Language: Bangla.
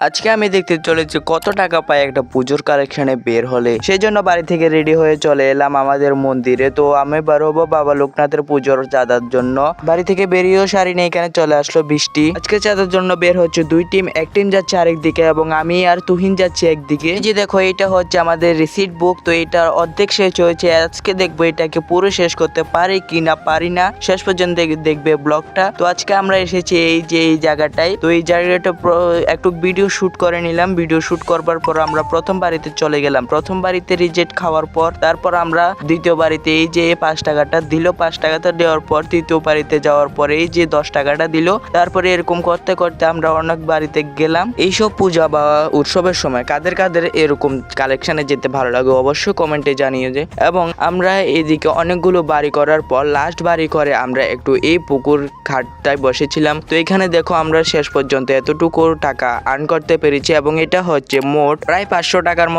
আজকে আমি দেখতে চলেছি কত টাকা পায় একটা পুজোর কালেকশনে বের হলে। সেই জন্য বাড়ি থেকে রেডি হয়ে চলে এলাম আমাদের মন্দিরে। তো আমি বেরোবো বাবা লোকনাথের পুজোর চাঁদার জন্য। বাড়ি থেকে বেরিয়েও শাড়ি নিয়ে এখানে চলে আসলো বৃষ্টি। আজকে চাঁদার জন্য বের হচ্ছে দুই টিম, এক টিম যাচ্ছে আরেক দিকে এবং আমি আর তুহিন যাচ্ছি একদিকে। এই যে দেখো, এটা হচ্ছে আমাদের রিসিট বুক। তো এটার অর্ধেক শেষ হয়েছে। আজকে দেখবো এটাকে পুরো শেষ করতে পারি কি না পারি না, শেষ পর্যন্ত দেখবে ব্লগটা। তো আজকে আমরা এসেছি এই জায়গাটায়। তো এই জায়গাটা একটু ভিডিও শুট করে নিলাম। ভিডিও শুট করবার পর আমরা প্রথম বাড়িতে চলে গেলাম। প্রথম বাড়িতে রিজেক্ট খাওয়ার পর তারপর আমরা দ্বিতীয় বাড়িতে এই যে 5 টাকাটা দিল। 5 টাকাটা দেওয়ার পর তৃতীয় বাড়িতে যাওয়ার পরে এই যে 10 টাকাটা দিল। তারপরে এরকম করতে করতে আমরা অনেক বাড়িতে গেলাম। এইসব পূজা বা উৎসবের সময় কাদের কাদের এরকম কালেকশনে যেতে ভালো লাগে অবশ্যই কমেন্টে জানিয়ে যে। এবং আমরা এদিকে অনেকগুলো বাড়ি করার পর লাস্ট বাড়ি করে আমরা একটু এই পুকুর ঘাটটায় বসেছিলাম। তো এখানে দেখো আমরা শেষ পর্যন্ত এতটুকু টাকা আর্ন করতে পেরেছি এবং এটা হচ্ছে মোট প্রায় 500 টাকার মতো।